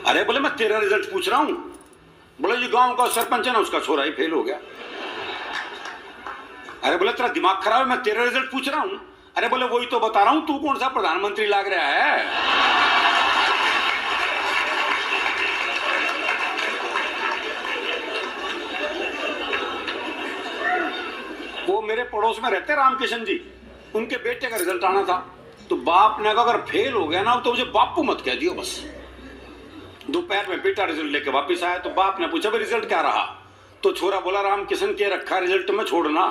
अरे बोले मैं तेरा रिजल्ट पूछ रहा हूं। बोले जी गांव का सरपंच है ना, उसका छोरा ही फेल हो गया। अरे बोले तेरा दिमाग खराब है, मैं तेरा रिजल्ट पूछ रहा हूं। अरे बोले वही तो बता रहा हूं, तू कौन सा प्रधानमंत्री लग रहा है। वो मेरे पड़ोस में रहते रामकिशन जी, उनके बेटे का रिजल्ट आना था, तो बाप ने कहा अगर फेल हो गया ना तो मुझे बापू मत कह दियो बस। दोपहर में बेटा रिजल्ट लेके वापस आया तो बाप ने पूछा भाई रिजल्ट क्या रहा, तो छोरा बोला रामकिशन के रखा रिजल्ट में छोड़ना।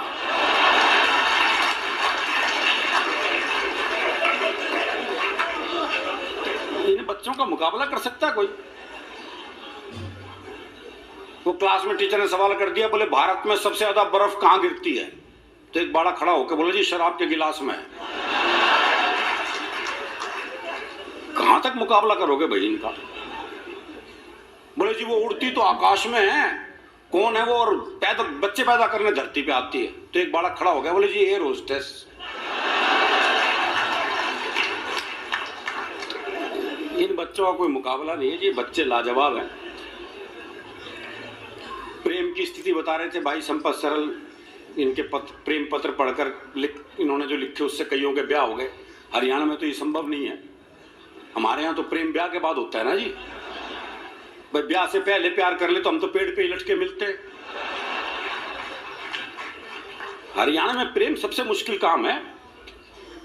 इन बच्चों का मुकाबला कर सकता है कोई? वो क्लास में टीचर ने सवाल कर दिया, बोले भारत में सबसे ज्यादा बर्फ कहां गिरती है, तो एक बड़ा खड़ा होकर बोला जी शराब के गिलास में। कहां तक मुकाबला करोगे भाई इनका? बोले जी वो उड़ती तो आकाश में है, कौन है वो, और बच्चे पैदा करने धरती पे आती है, तो एक बड़ा खड़ा हो गया, बोले जी एयर होस्टेस। इन बच्चों का कोई मुकाबला नहीं है जी, बच्चे लाजवाब हैं। प्रेम की स्थिति बता रहे थे भाई संपत सरल, इनके प्रेम पत्र पढ़कर इन्होंने जो लिखे उससे कईयों के ब्याह हो गए। हरियाणा में तो ये संभव नहीं है, हमारे यहाँ तो प्रेम ब्याह के बाद होता है ना जी। भाई ब्याह से पहले प्यार कर ले तो हम तो पेड़ पे लटके मिलते। हरियाणा में प्रेम सबसे मुश्किल काम है,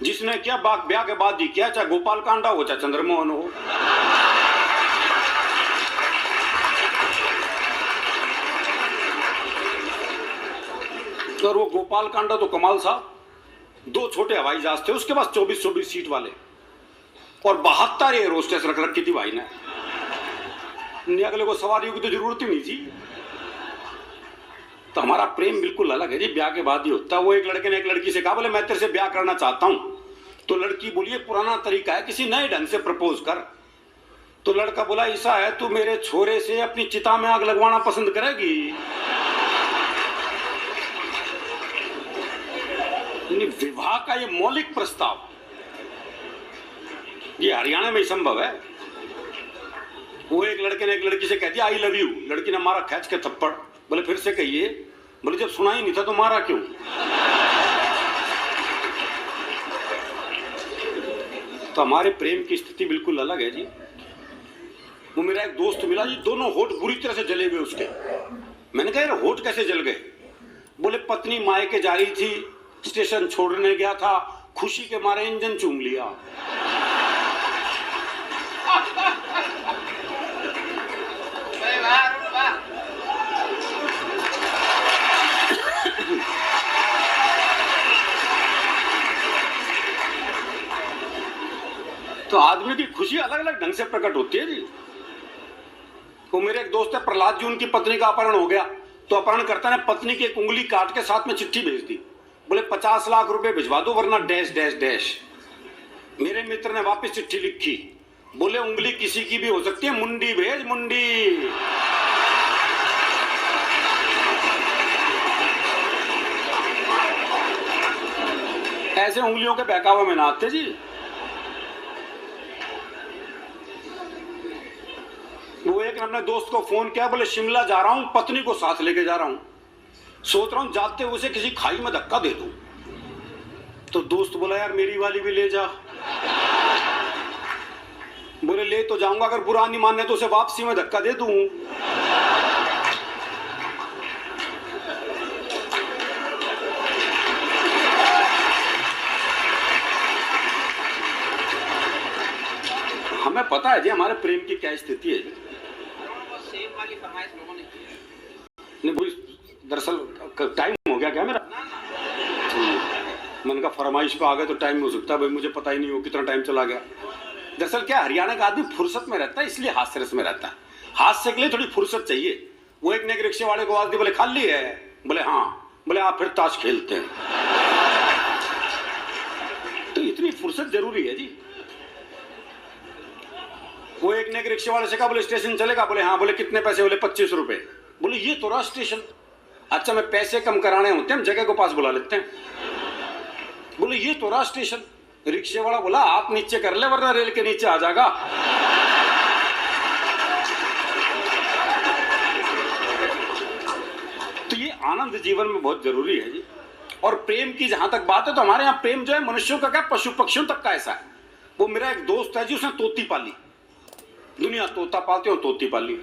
जिसने क्या ब्याह के बाद ही किया, चाहे गोपाल कांडा हो चाहे चंद्रमोहन हो। और वो गोपाल कांडा तो कमाल साहब, 2 छोटे हवाई जहाज थे उसके पास 24-24 सीट वाले, और 72 एयर होस्टेस रख रखी थी भाई ने। अगले को सवारियों की तो जरूरत ही नहीं थी। तो हमारा प्रेम बिल्कुल अलग है जी, ब्याह के बाद ही होता है। वो एक लड़के ने एक लड़की से कहा, बोले मैं तेरे से ब्याह करना चाहता हूं, तो लड़की बोली ये पुराना तरीका है, किसी नए ढंग से प्रपोज कर। तो लड़का बोला ऐसा है, तू मेरे छोरे से अपनी चिता में आग लगवाना पसंद करेगी? विवाह का ये मौलिक प्रस्ताव ये हरियाणा में ही संभव है। वो एक लड़के ने एक लड़की से कह दिया आई लव यू, लड़की ने मारा खींच के थप्पड़। बोले फिर से कहिए। बोले जब सुना ही नहीं था तो मारा क्यों? तो हमारे प्रेम की स्थिति बिल्कुल अलग है जी। वो मेरा एक दोस्त मिला जी, दोनों होठ बुरी तरह से जले हुए उसके। मैंने कहा यार होठ कैसे जल गए? बोले पत्नी मायके जा रही थी, स्टेशन छोड़ने गया था, खुशी के मारे इंजन चूम लिया। तो आदमी की खुशी अलग अलग ढंग से प्रकट होती है जी। तो मेरे एक दोस्त है प्रहलाद जी, उनकी पत्नी का अपहरण हो गया, तो अपहरणकर्ता ने पत्नी की एक उंगली काट के साथ में चिट्ठी भेज दी। बोले 50 लाख रुपए भिजवा दो वरना डैश डैश डैश। मेरे मित्र ने वापस चिट्ठी लिखी, बोले उंगली किसी की भी हो सकती है, मुंडी भेज मुंडी। ऐसे उंगलियों के बहकावे में ना आते जी। वो एक ने अपने दोस्त को फोन किया, बोले शिमला जा रहा हूं, पत्नी को साथ लेके जा रहा हूं, सोच रहा हूं जाते हुए उसे किसी खाई में धक्का दे दूं। तो दोस्त बोला यार मेरी वाली भी ले जा। बोले ले तो जाऊंगा, अगर बुरा नहीं मानने तो उसे वापसी में धक्का दे दूं। हमें पता है जी हमारे प्रेम की क्या स्थिति है। नहीं दरअसल टाइम हो गया क्या मेरा? मैंने कहा फरमाइश पे आ गए तो टाइम हो सकता है, भाई मुझे पता ही नहीं हो कितना टाइम चला गया। दरअसल क्या हरियाणा का आदमी फुर्सत में रहता है, इसलिए हास्य रस में रहता है। हास्य के लिए थोड़ी फुर्सत चाहिए। वो एक ने एक रिक्शे वाले को आवाज दी, बोले खाली है? बोले हाँ। बोले आप फिर ताश खेलते हैं। तो इतनी फुर्सत जरूरी है जी। वो एक ने एक रिक्शे वाले से कहा, बोले स्टेशन चलेगा? बोले हाँ। बोले कितने पैसे? बोले 25 रुपए। बोले ये तो रहा स्टेशन। अच्छा मैं पैसे कम कराने होते हैं, हम जगह को पास बुला लेते हैं। बोले ये तो रहा स्टेशन। रिक्शे वाला बोला हाथ नीचे कर ले वरना रेल के नीचे आ जाएगा। आनंद जीवन में बहुत जरूरी है जी। और प्रेम की जहां तक बात है तो हमारे यहाँ प्रेम जो है मनुष्यों का क्या पशु पक्षियों तक का ऐसा है। वो मेरा एक दोस्त है जी, उसने तोती पाली। दुनिया तोता पालती और तोती पाली।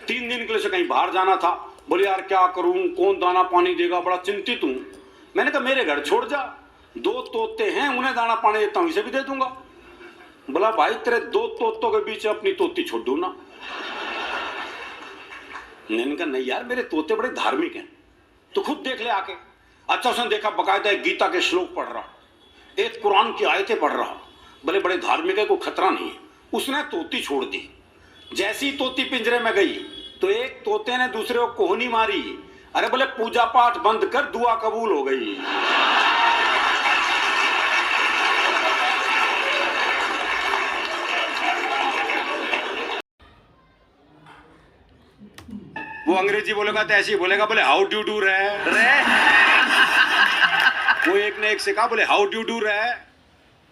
3 दिन के लिए कहीं बाहर जाना था। बोले यार क्या करूं, कौन दाना पानी देगा, बड़ा चिंतित हूं। मैंने कहा मेरे घर छोड़ जा, 2 तोते हैं, उन्हें दाना पानी देता हूं, इसे भी दे दूंगा। बोला भाई तेरे 2 तोतों के बीच अपनी तोती छोड़ दूं ना। मैंने कहा नहीं यार, मेरे तोते बड़े धार्मिक हैं, तो खुद देख ले आके। अच्छा उसने देखा बकायदा एक गीता के श्लोक पढ़ रहा, एक कुरान की आयतें पढ़ रहा। बोले बड़े धार्मिक है, कोई खतरा नहीं है। उसने तोती छोड़ दी। जैसी तोती पिंजरे में गई तो एक तोते ने दूसरे को कोहनी मारी। अरे बोले पूजा पाठ बंद कर, दुआ कबूल हो गई। वो अंग्रेजी बोलेगा तो ऐसे ही बोलेगा, बोले हाउ डू डू रे। वो एक ने एक से कहा, बोले हाउ डू डू रे।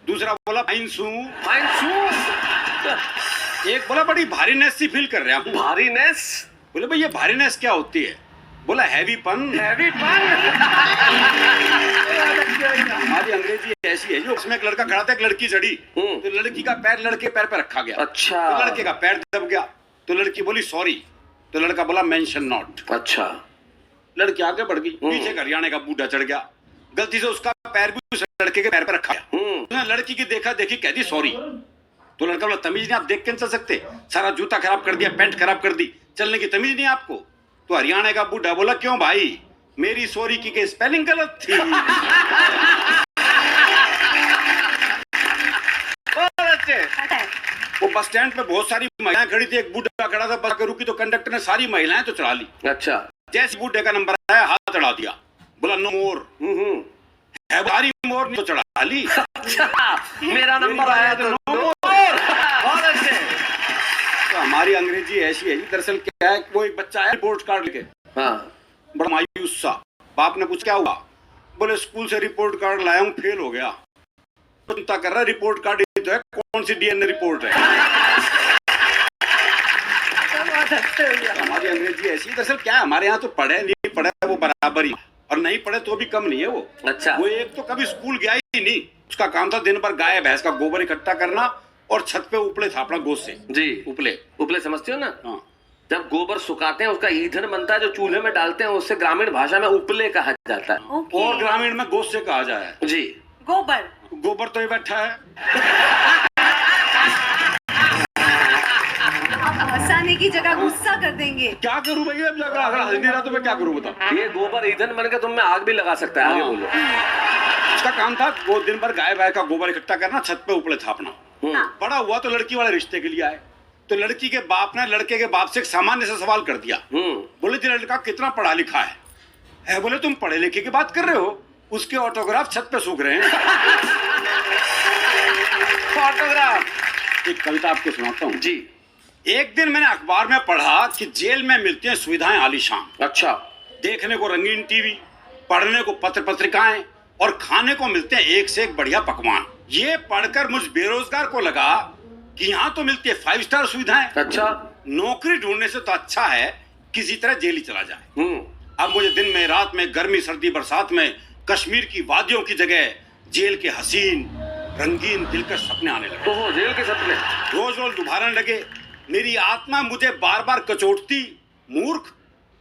दूसरा बोला फाइन सू। एक बोला बड़ी भारीनेस सी फील कर रहा हूं। भारीनेस? बोले भाई ये भारीनेस क्या होती है? बोला हैवीपन। हमारी अंग्रेजी ऐसी है जो उसमें एक लड़का खड़ा था, एक लड़की चढ़ी, तो लड़की का पैर लड़के पैर पे रखा गया। अच्छा। तो लड़के का पैर दब गया, तो लड़की बोली सॉरी, तो लड़का बोला मेंशन नॉट। अच्छा। लड़की आगे बढ़ गई, पीछे हरियाणा का बूढ़ा चढ़ गया, गलती से उसका पैर भी उस लड़के के पैर पे रखा गया। उसने लड़की की देखा देखी कह दी सॉरी। तो लड़का बोला तमीज नहीं, आप देख के नहीं चल सकते, सारा जूता खराब कर दिया, पैंट खराब कर दी, चलने की तमीज नहीं आपको। तो हरियाणा का बूढ़ा बोला क्यों भाई, मेरी सॉरी की स्पेलिंग गलत थी। वो बस स्टैंड पे बहुत सारी महिलाएं खड़ी थी, एक बूढ़ा खड़ा था, बस रुकी तो कंडक्टर ने सारी महिलाएं तो चढ़ा ली। अच्छा। जैसे बूढ़े का नंबर आया हाथ चढ़ा दिया, बोला नो मोर। सारी मोर तो चढ़ा ली। अच्छा, मेरा नंबर आया तो नो मोर। बहुत अच्छे। तो हमारी अंग्रेजी ऐसी है। दरअसल क्या है, वो एक बच्चा है रिपोर्ट कार्ड लेके, बड़ा मायूस सा। बाप ने पूछा क्या हुआ? बोले स्कूल से रिपोर्ट कार्ड लाया हूँ, फेल हो गया। चिंता कर रहा, रिपोर्ट कार्ड तो है, कौन सी डीएनए रिपोर्ट है। हमारी अंग्रेजी ऐसी। दरअसल क्या है, हमारे यहाँ तो पढ़े नहीं पढ़े वो बराबर ही, और नहीं पढ़े तो भी कम नहीं है वो। अच्छा। वो एक तो कभी स्कूल गया ही नहीं, उसका काम था दिन भर गाय भैंस का गोबर इकट्ठा करना और छत पे उपले थापना गोश्त से। जी। उपले समझते हो ना? हाँ। जब गोबर सुखाते हैं उसका ईंधन बनता है, जो चूल्हे में डालते हैं, उससे ग्रामीण भाषा में उपले कहा जाता है। और ग्रामीण में गोश्त से कहा जाए। जी। गोबर तो ये बैठा है। हंसाने की जगह गुस्सा कर देंगे। क्या करूं भैया, अगर हंस नहीं रहा तो मैं क्या करूं बताओ। ये गोबर ईंधन बनकर तुम में आग भी लगा सकता है। आगे बोलो। उसका काम था वो दिन भर गाय भैंस का गोबर इकट्ठा करना, छत पे उपले थापना। बड़ा हुआ तो लड़की वाले रिश्ते के लिए आए, तो लड़की के बाप ने लड़के के बाप से एक सामान्य सा सवाल कर दिया। बोले तेरा लड़का कितना पढ़ा लिखा है? बोले तुम पढ़े लिखे की बात कर रहे हो, उसके ऑटोग्राफ छत पे सूख रहे हैं। ऑटोग्राफ। एक कविता आपको सुनाता हूँ जी। एक दिन मैंने अखबार में पढ़ा कि जेल में मिलती हैं सुविधाएं आलीशान। अच्छा। देखने को रंगीन टीवी, पढ़ने को पत्र पत्रिकाएं और खाने को मिलते हैं एक से एक बढ़िया पकवान। ये पढ़कर मुझ बेरोजगार को लगा कि यहाँ तो मिलती है 5 स्टार सुविधाएं। अच्छा। नौकरी ढूंढने से तो अच्छा है किसी तरह जेल ही चला जाए। अब मुझे दिन में रात में, गर्मी सर्दी बरसात में, कश्मीर की वादियों की जगह जेल के हसीन रंगीन दिलकश सपने आने लगे। ओहो, जेल के सपने रोज रोज दुभारने लगे। मेरी आत्मा मुझे बार बार कचोटती, मूर्ख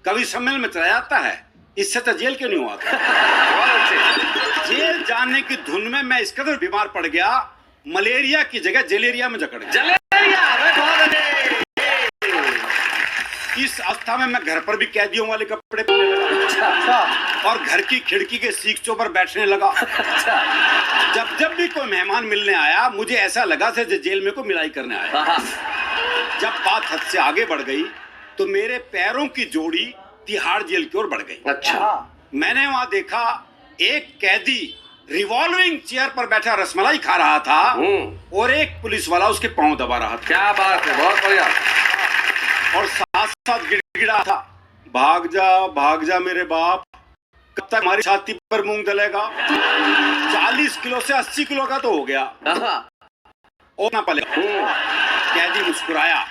कवि सम्मेलन में चला जाता है, इससे तो जेल क्यों नहीं हुआ था। जेल जाने की धुन में मैं इस कदर बीमार पड़ गया, मलेरिया की जगह जलेरिया में जकड़ गया। इस अवस्था में मैं घर पर भी कैदियों वाले कपड़े पहनने लगा और घर की खिड़की के सीखचों पर बैठने लगा। जब भी कोई मेहमान मिलने आया मुझे ऐसा लगा जैसे जेल में को मिलाई करने आया। जब बात हद से आगे बढ़ गई तो मेरे पैरों की जोड़ी तिहाड़ जेल की ओर बढ़ गई। अच्छा। मैंने वहां देखा एक कैदी रिवॉल्विंग चेयर पर बैठा रसमलाई खा रहा था और एक पुलिस वाला उसके पांव दबा रहा था। क्या बात है, बहुत बढ़िया। और साथ साथ गिड़गिड़ा था, भाग जा मेरे बाप, कब तक हमारी छाती पर मूंग दलेगा। 40 किलो से 80 किलो का तो हो गया और ना पलेगा। कैदी मुस्कुराया,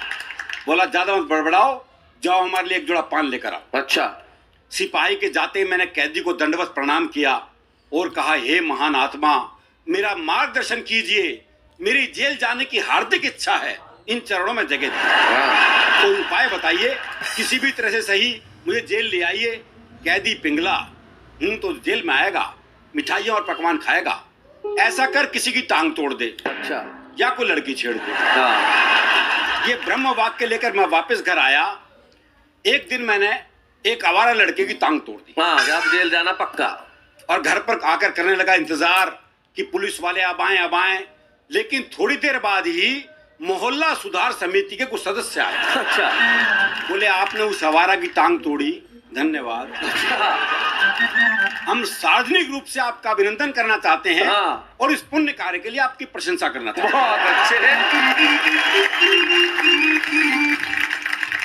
बोला ज्यादा मत बड़बड़ाओ, जाओ हमारे लिए एक जोड़ा पान लेकर आओ। अच्छा। सिपाही के जाते मैंने कैदी को दंडवत प्रणाम किया और कहा, हे महान आत्मा, मेरा मार्गदर्शन कीजिए, मेरी जेल जाने की हार्दिक इच्छा है, इन चरणों में जगह दी। तो उपाय बताइए, किसी भी तरह से सही मुझे जेल ले आइए। कैदी पिंगला, तो जेल में आएगा, मिठाइयाँ और पकवान खाएगा, ऐसा कर किसी की टांग तोड़ दे, अच्छा, या कोई लड़की छेड़ दे। हाँ। ये ब्रह्म वाक्य लेकर मैं वापस घर आया। एक दिन मैंने एक आवारा लड़के की टांग तोड़ दी। हाँ, अब जेल जाना पक्का। और घर पर आकर करने लगा इंतजार कि पुलिस वाले अब आए। लेकिन थोड़ी देर बाद ही मोहल्ला सुधार समिति के कुछ सदस्य आए। अच्छा। बोले, आपने उस आवारा की टांग तोड़ी, धन्यवाद। हम सार्वजनिक रूप से आपका अभिनंदन करना चाहते हैं। हाँ। और इस पुण्य कार्य के लिए आपकी प्रशंसा करना चाहते हैं। बहुत अच्छे।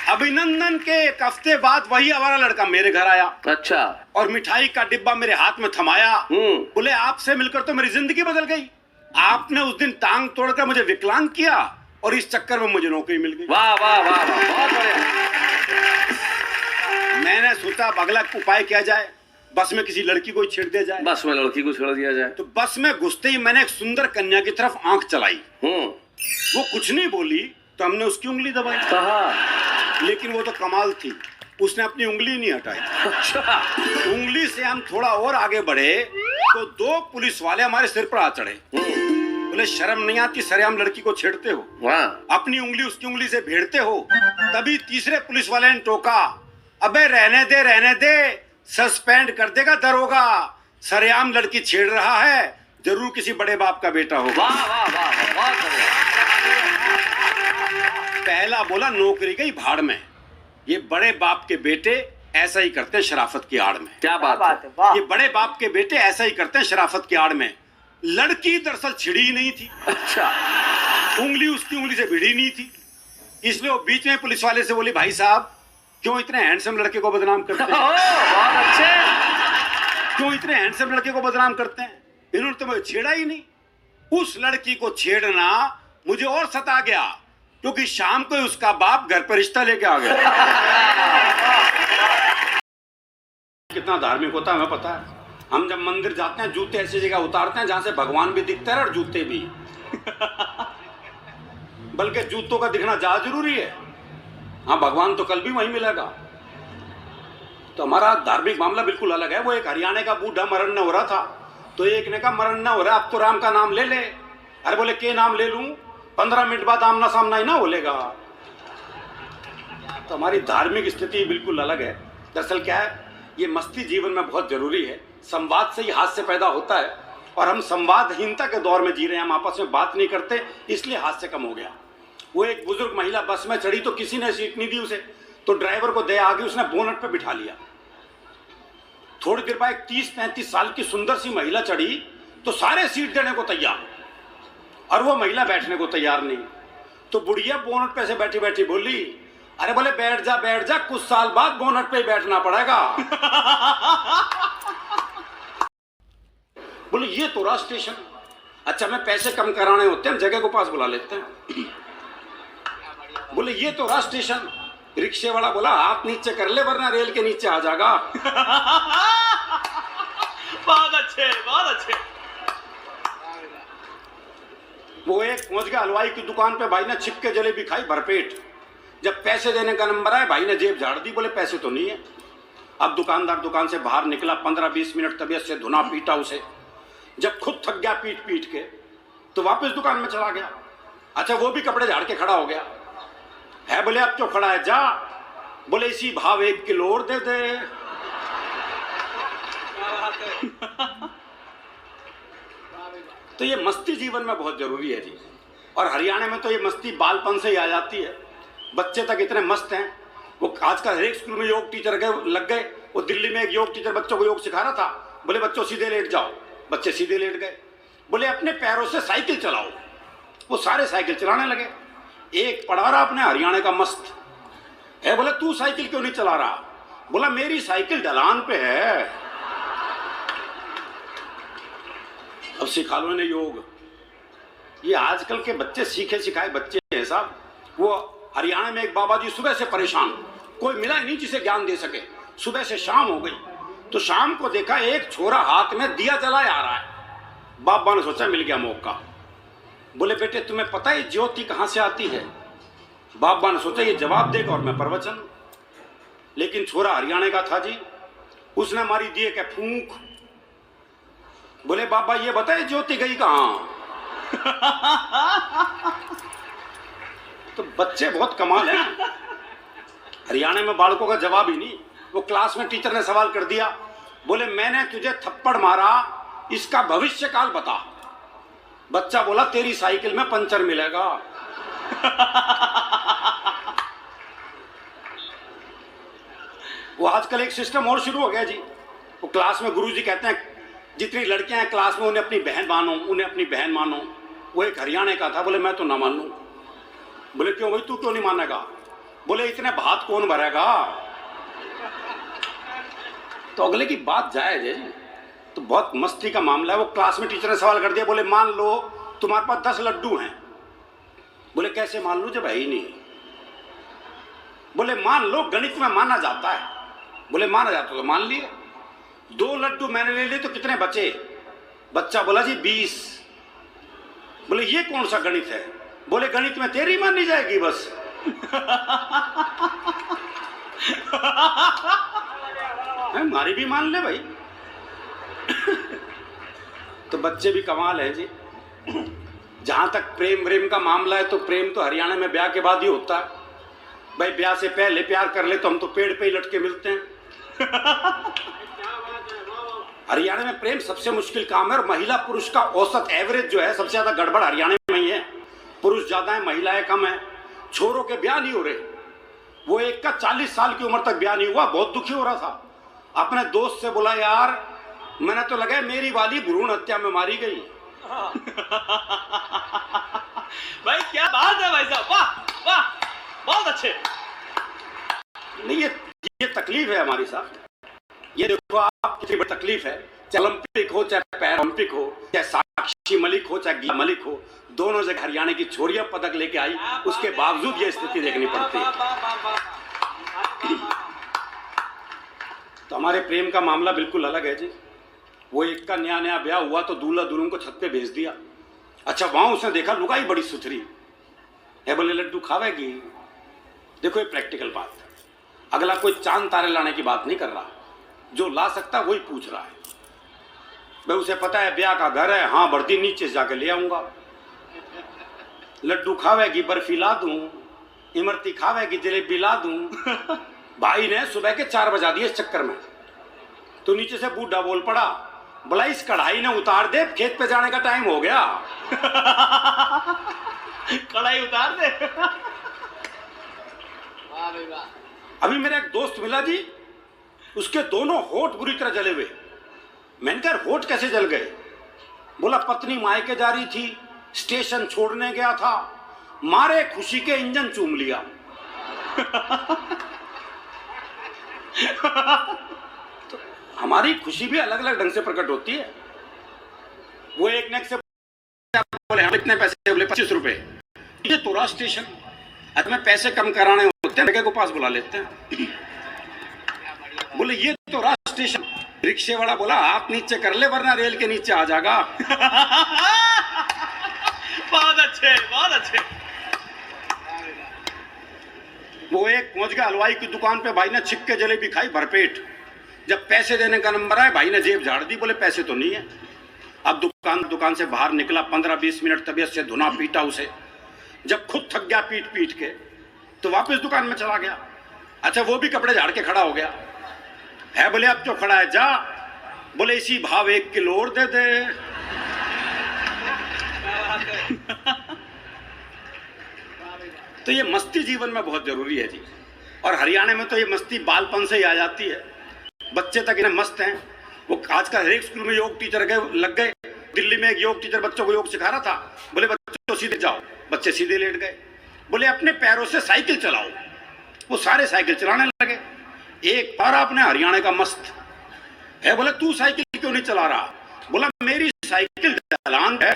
अभिनंदन के एक हफ्ते बाद वही आवारा लड़का मेरे घर आया। अच्छा। और मिठाई का डिब्बा मेरे हाथ में थमाया। बोले, आपसे मिलकर तो मेरी जिंदगी बदल गई। आपने उस दिन टांग तोड़कर मुझे विकलांग किया और इस चक्कर में मुझे नौकरी मिल गई। वाह वाह वाह वाह, बहुत बढ़िया। मैंने सोचा अब अगला उपाय क्या जाए, बस में किसी लड़की को छेड़ दिया जाए। बस में लड़की को छेड़ दिया जाए। तो बस में घुसते ही मैंने एक सुंदर कन्या की तरफ आंख चलाई। वो कुछ नहीं बोली तो हमने उसकी उंगली दबाई। लेकिन वो तो कमाल थी, उसने अपनी उंगली नहीं हटाई। अच्छा। उंगली से हम थोड़ा और आगे बढ़े तो दो पुलिस वाले हमारे सिर पर आ चढ़े। बोले, शर्म नहीं आती, सरेआम लड़की को छेड़ते हो, अपनी उंगली उसकी उंगली से भिड़ते हो। तभी तीसरे पुलिस वाले ने टोका, अबे रहने दे, सस्पेंड कर देगा दरोगा, सरेआम लड़की छेड़ रहा है, जरूर किसी बड़े बाप का बेटा होगा। वाह वाह वाह, बहुत बढ़िया। पहला बोला, नौकरी गई भाड़ में, ये बड़े बाप के बेटे ऐसा ही करते हैं शराफत की आड़ में। क्या बात है। ये बड़े बाप के बेटे ऐसा ही करते हैं शराफत की आड़ में। लड़की दरअसल छिड़ी ही नहीं थी। अच्छा। उंगली उसकी उंगली से भिड़ी नहीं थी, इसलिए वो बीच में पुलिस वाले से बोली, भाई साहब, क्यों इतने हैंडसम लड़के को बदनाम करते हैं? बहुत अच्छे। क्यों इतने हैंडसम लड़के को बदनाम करते हैं? इन्होंने तो मुझे छेड़ा ही नहीं। उस लड़की को छेड़ना मुझे और सता गया, क्योंकि शाम को उसका बाप घर पर रिश्ता लेके आ गया। कितना धार्मिक होता है हमें पता है। हम जब मंदिर जाते हैं, जूते ऐसी जगह उतारते हैं जहां से भगवान भी दिखते हैं और जूते भी। बल्कि जूतों का दिखना ज्यादा जरूरी है। हाँ, भगवान तो कल भी वहीं मिलेगा। तो हमारा धार्मिक मामला बिल्कुल अलग है। वो एक हरियाणा का बूढ़ा मरण हो रहा था, तो एक ने कहा, मरण न हो रहा, अब तो राम का नाम ले ले। अरे बोले, के नाम ले लूं? 15 मिनट बाद आमना सामना ही ना बोलेगा। तो हमारी धार्मिक स्थिति बिल्कुल अलग है। दरअसल क्या है, ये मस्ती जीवन में बहुत जरूरी है। संवाद से ही हास्य पैदा होता है, और हम संवादहीनता के दौर में जी रहे हैं। हम आपस में बात नहीं करते, इसलिए हास्य कम हो गया। वो एक बुजुर्ग महिला बस में चढ़ी तो किसी ने सीट नहीं दी उसे, तो ड्राइवर को दया आ गई, उसने बोनट पे बिठा लिया। थोड़ी देर बाद 30-35 साल की सुंदर सी महिला चढ़ी तो सारे सीट देने को तैयार, और वो महिला बैठने को तैयार नहीं। तो बुढ़िया बोनट पे से बैठी बैठी बोली, अरे बोले, बैठ जा, कुछ साल बाद बोनट पे ही बैठना पड़ेगा। बोले, ये तो रहा स्टेशन। अच्छा, मैं पैसे कम कराने होते हैं, जगह को पास बुला लेते हैं। बोले, ये तो रहा स्टेशन। रिक्शे वाला बोला, हाथ नीचे कर ले वरना रेल के नीचे आ जाएगा। बहुत अच्छे। वो एक पहुंच गया हलवाई की दुकान पे, भाई ने छिप के जलेबी खाई भरपेट। जब पैसे देने का नंबर आया, भाई ने जेब झाड़ दी, बोले पैसे तो नहीं है। अब दुकानदार दुकान से बाहर निकला, 15-20 मिनट तबीयत से धुना पीटा उसे। जब खुद थक गया पीट पीट के, तो वापस दुकान में चला गया। अच्छा, वो भी कपड़े झाड़ के खड़ा हो गया है। बोले, अब क्यों खड़ा है, जा। बोले, इसी भाव 1 किलो और दे दे। तो ये मस्ती जीवन में बहुत जरूरी है जी। और हरियाणा में तो ये मस्ती बालपन से ही आ जाती है। बच्चे तक इतने मस्त हैं। वो आजकल हर एक स्कूल में योग टीचर लग गए। वो दिल्ली में एक योग टीचर बच्चों को योग सिखा रहा था। बोले, बच्चों सीधे लेट जाओ। बच्चे सीधे लेट गए। बोले, अपने पैरों से साइकिल चलाओ। वो सारे साइकिल चलाने लगे। एक पढ़ा रहा अपने हरियाणा का मस्त है। बोले, तू साइकिल क्यों नहीं चला रहा? बोला, मेरी साइकिल ढलान पे है। अब सिखा लो इन्हें योग। ये आजकल के बच्चे सीखे सिखाए बच्चे हैं साहब। वो हरियाणा में एक बाबा जी सुबह से परेशान, कोई मिला ही नहीं जिसे ज्ञान दे सके। सुबह से शाम हो गई तो शाम को देखा एक छोरा हाथ में दिया जलाए आ रहा है। बाबा ने सोचा मिल गया मौका। बोले बेटे तुम्हें पता है ज्योति कहां से आती है? बाबा ने सोचा ये जवाब देगा और मैं प्रवचन। लेकिन छोरा हरियाणा का था जी, उसने मारी दिए के फूंक। बोले बाबा ये बताए ज्योति गई कहां? तो बच्चे बहुत कमाल है। हरियाणा में बालकों का जवाब ही नहीं। वो क्लास में टीचर ने सवाल कर दिया, बोले मैंने तुझे थप्पड़ मारा, इसका भविष्य काल बता। बच्चा बोला तेरी साइकिल में पंचर मिलेगा। वो आजकल एक सिस्टम और शुरू हो गया जी। वो क्लास में गुरुजी कहते हैं जितनी लड़कियां हैं क्लास में उन्हें अपनी बहन मानो, उन्हें अपनी बहन मानो। वो एक हरियाणा का था, बोले मैं तो ना मान लूं। बोले क्यों भाई तू क्यों नहीं मानेगा? बोले इतने भात कौन भरेगा? तो अगले की बात जायज है जी। तो बहुत मस्ती का मामला है। वो क्लास में टीचर ने सवाल कर दिया, बोले मान लो तुम्हारे पास 10 लड्डू हैं। बोले कैसे मान लूं जब है ही नहीं? बोले मान लो गणित में माना जाता है। बोले माना जाता तो मान लिए। 2 लड्डू मैंने ले लिए तो कितने बचे? बच्चा बोला जी 20। बोले ये कौन सा गणित है? बोले गणित में तेरी मानी जाएगी बस। हमारी भी मान ले भाई। तो बच्चे भी कमाल है जी। जहां तक प्रेम व्रेम का मामला है तो प्रेम तो हरियाणा में ब्याह के बाद ही होता है भाई। ब्याह से पहले प्यार कर ले तो हम तो पेड़ पे ही लटके मिलते हैं। हरियाणा में प्रेम सबसे मुश्किल काम है और महिला पुरुष का औसत एवरेज जो है सबसे ज्यादा गड़बड़ हरियाणा में ही है। पुरुष ज्यादा है, महिलाएं कम है। छोरों के ब्याह नहीं हो रहे। वो एक का 40 साल की उम्र तक ब्याह नहीं हुआ, बहुत दुखी हो रहा था। अपने दोस्त से बोला यार मैंने तो लगा मेरी वाली भ्रूण हत्या में मारी गई। भाई क्या बात है भाई साहब, वाह वाह, बहुत अच्छे। नहीं ये तकलीफ है हमारी साहब। ये देखो आप कितनी बड़ी तकलीफ है। चाहे ओलंपिक हो चाहे पैरालंपिक हो, चाहे साक्षी मलिक हो चाहे गीता मलिक हो, दोनों जगह हरियाणा की छोरियां पदक लेके आई, उसके बावजूद ये स्थिति देखनी पड़ती है। तो हमारे प्रेम का मामला बिल्कुल अलग है जी। वो एक का नया नया ब्याह हुआ तो दूल्हा दुल्हन को छत पे भेज दिया। अच्छा वहां उसने देखा लुगाई बड़ी सुथरी है, बोले लड्डू खावेगी। देखो ये प्रैक्टिकल बात है। अगला कोई चांद तारे लाने की बात नहीं कर रहा, जो ला सकता वही पूछ रहा है। भाई उसे पता है ब्याह का घर है, हाँ बढ़ती नीचे से जाके ले आऊंगा। लड्डू खावेगी बर्फी ला दूं, इमरती खावेगी जलेबी ला दूं। भाई ने सुबह के 4 बजा दिए इस चक्कर में। तो नीचे से बूढ़ा बोल पड़ा, बोला इस कढ़ाई ने उतार दे, खेत पे जाने का टाइम हो गया। कढ़ाई उतार दे। अभी मेरा एक दोस्त मिला जी, उसके दोनों होठ बुरी तरह जले हुए। मैंने कहा होठ कैसे जल गए? बोला पत्नी मायके जा रही थी, स्टेशन छोड़ने गया था, मारे खुशी के इंजन चूम लिया। तो हमारी खुशी भी अलग अलग ढंग से प्रकट होती है। वो एक नेक से बोले हम इतने पैसे, बोले 25 रुपए। ये तोरा स्टेशन, आज में पैसे कम कराने होते हैं को पास बुला लेते हैं। बोले ये तोरा स्टेशन। रिक्शे वाला बोला हाथ नीचे कर ले वरना रेल के नीचे आ जाएगा। बहुत अच्छे, बहुत अच्छे। वो एक पहुंच गया हलवाई की दुकान पे, भाई ने छिक्के जलेबी खाई भरपेट। जब पैसे देने का नंबर आया भाई ने जेब झाड़ दी, बोले पैसे तो नहीं है। अब दुकान से बाहर निकला, 15-20 मिनट तबीयत से धुना पीटा उसे। जब खुद थक गया पीट पीट के तो वापस दुकान में चला गया। अच्छा वो भी कपड़े झाड़ के खड़ा हो गया है। बोले अब क्यों खड़ा है, जा। बोले इसी भाव 1 किलो और दे दे। तो ये मस्ती जीवन में बहुत जरूरी है जी। और हरियाणा में तो ये मस्ती बालपन से ही आ जाती है, बच्चे तक इन्हें मस्त हैं। वो आजकल हर एक स्कूल में योग टीचर लग गए। दिल्ली में एक योग टीचर बच्चों को योग सिखा रहा था। बोले बच्चों सीधे जाओ, बच्चे सीधे लेट गए। बोले अपने पैरों से साइकिल चलाओ, वो सारे साइकिल चलाने लगे। एक बार अपने हरियाणा का मस्त है, बोले तू साइकिल क्यों नहीं चला रहा? बोला मेरी साइकिल चलान है।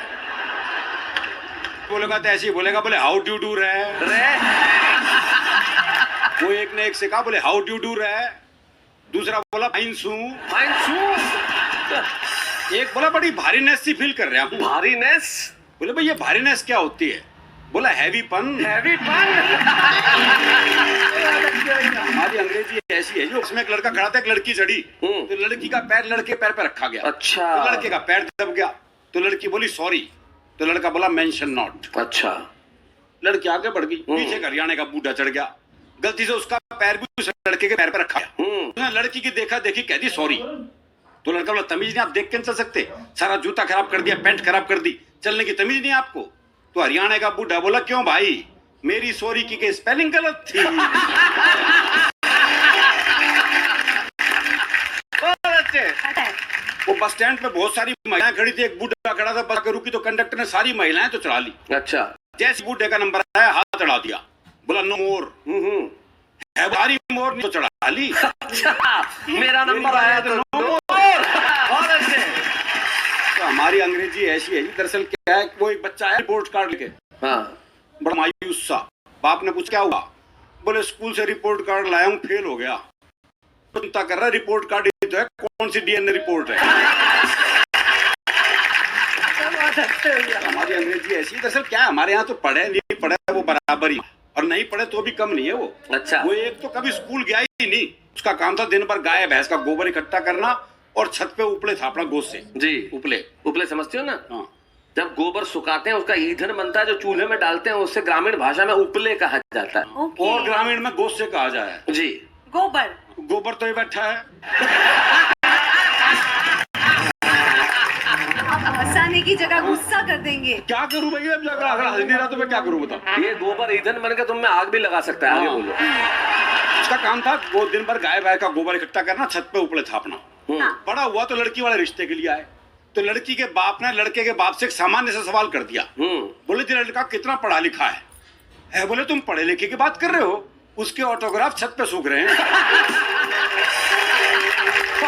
बोलेगा तो ऐसे ही बोलेगा, बोले हाउ डू डू रहे। वो एक ने एक से कहा, बोले हाउ डू डू रहे। दूसरा बोला माइनसू, माइनसू। एक बोला बड़ी भारीनेस सी फील कर रहा हूँ। भारीनेस? बोले भाई ये भारीनेस क्या होती है? बोला हैवीपन। हमारी अंग्रेजी ऐसी है जो उसमें एक लड़का खड़ा था, एक लड़की चढ़ी, तो लड़की का पैर लड़के पैर पे रखा गया। अच्छा। तो लड़के का पैर दब गया, तो लड़की बोली सॉरी, तो लड़का बोला मेंशन नॉट। अच्छा। लड़की आगे बढ़ गई, पीछे हरियाणा का बूढ़ा चढ़ गया, गलती से उसका पैर भी उस लड़के के पैर पे रखा गया। उसने लड़की की देखा देखी कह दी सॉरी, तो लड़का बोला तमीज नहीं, आप देख के नहीं चल सकते, सारा जूता खराब कर दिया, पैंट खराब कर दी, चलने की तमीज नहीं आपको? तो हरियाणा का बूढ़ा बोला क्यों भाई, मेरी सॉरी की स्पेलिंग गलत थी। वो बस स्टैंड पे बहुत सारी महिलाएं खड़ी थी, एक बूढ़ा खड़ा था, बस रुकी तो कंडक्टर ने सारी महिलाएं तो चढ़ा ली। अच्छा। जैसे बूढ़े का नंबर आया हाथ चढ़ा दिया, बोला नो मोर, है भारी मोर नहीं तो चढ़ा ली। अच्छा, मेरा नंबर आया तो नो मोर। बहुत अच्छे। तो हमारी अंग्रेजी ऐसी है जी। दरअसल क्या है, वो एक बच्चा है रिपोर्ट कार्ड लेके, बड़ा मायूस सा, बाप ने पूछा क्या हुआ? बोले स्कूल से रिपोर्ट कार्ड लाया हूँ, फेल हो गया। चिंता कर रहा है, रिपोर्ट कार्ड ही तो है, कौन सी डीएनए रिपोर्ट है? हमारी अंग्रेजी ऐसी है। दरअसल क्या है, हमारे यहाँ तो पढ़े नहीं पढ़े वो बराबर ही, और नहीं पढ़े तो भी कम नहीं है वो। अच्छा। वो एक तो कभी स्कूल गया ही नहीं, उसका काम था दिन भर गाय भैंस का गोबर इकट्ठा करना और छत पे उपले थापना गोश्त से। जी। उपले समझते हो ना? हाँ। जब गोबर सुखाते हैं उसका ईंधन बनता है, जो चूल्हे में डालते हैं उससे ग्रामीण भाषा में उपले कहा जाता है। और ग्रामीण में गोश्त से कहा जाए जी। गोबर। गोबर तो ये बैठा है। हंसाने की जगह गुस्सा कर देंगे। क्या करूं भैया, अब अगर हंस नहीं रहा तो मैं क्या करूं बताओ? ये गोबर ईंधन बनकर तुम में आग भी लगा सकता है। आगे बोलो। उसका काम था वो दिन भर गाय भैंस का गोबर इकट्ठा करना, छत पे उपले थापना। बड़ा हुआ तो लड़की वाले रिश्ते के लिए आए, तो लड़की के बाप ने लड़के के बाप से एक सामान्य सा सवाल कर दिया। बोले तेरा लड़का कितना पढ़ा लिखा है? बोले तुम पढ़े लिखे की बात कर रहे हो, उसके ऑटोग्राफ छत पे सूख रहे हैं।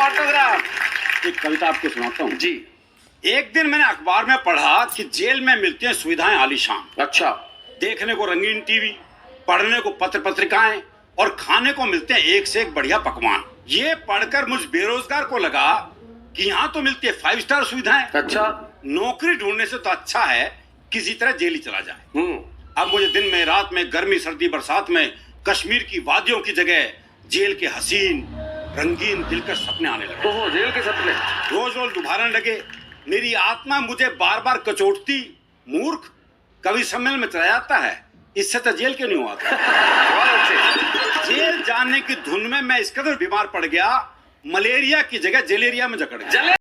ऑटोग्राफ। एक कविता आपको सुनाता हूँ जी। एक दिन मैंने अखबार में पढ़ा कि जेल में मिलती हैं सुविधाएं आलीशान। अच्छा। देखने को रंगीन टीवी, पढ़ने को पत्र पत्रिकाएं और खाने को मिलते हैं एक से एक बढ़िया पकवान। ये पढ़कर मुझ बेरोजगार को लगा कि यहाँ तो मिलती है 5 स्टार सुविधाएं। अच्छा। नौकरी ढूंढने से तो अच्छा है किसी तरह जेल ही चला जाए। अब मुझे दिन में रात में, गर्मी सर्दी बरसात में, कश्मीर की वादियों की जगह जेल के हसीन रंगीन दिलकश सपने आने लगे। ओहो, जेल के सपने रोज रोज दुभारने लगे। मेरी आत्मा मुझे बार बार कचोटती, मूर्ख, कवि सम्मेलन में चला जाता है, इससे तो जेल क्यों नहीं हुआ था? जेल जाने की धुन में मैं इस कदर बीमार पड़ गया, मलेरिया की जगह जलेरिया में जकड़ गया।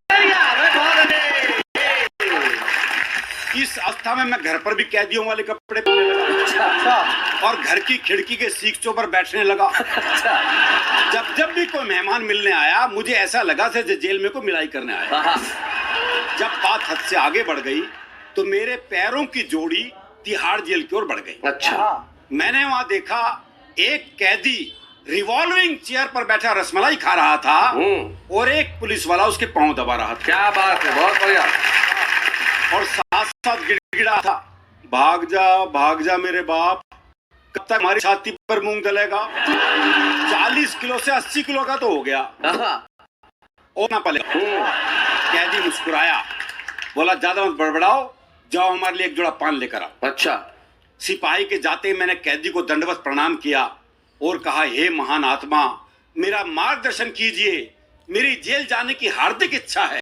इस अवस्था में मैं घर पर भी कैदियों वाले कपड़े पहनने लगा और घर की खिड़की के सीखचों पर बैठने लगा। जब भी कोई मेहमान मिलने आया मुझे ऐसा लगा जैसे जेल में को मिलाई करने आया। जब बात हद से आगे बढ़ गई तो मेरे पैरों की जोड़ी तिहाड़ जेल की ओर बढ़ गई। अच्छा। मैंने वहां देखा एक कैदी रिवॉल्विंग चेयर पर बैठा रसमलाई खा रहा था और एक पुलिस वाला उसके पांव दबा रहा था। क्या बात है, बहुत बढ़िया। और साथ साथ गिड़गिड़ा था, भाग जा मेरे बाप, कब तक हमारी छाती पर मूंग दलेगा? 40 किलो से 80 किलो का तो हो गया और ना पलेगा। कैदी मुस्कुराया, बोला ज्यादा मत बड़बड़ाओ, जाओ हमारे लिए एक जोड़ा पान लेकर आओ। अच्छा। सिपाही के जाते ही मैंने कैदी को दंडवत प्रणाम किया और कहा, हे महान आत्मा, मेरा मार्गदर्शन कीजिए, मेरी जेल जाने की हार्दिक इच्छा है।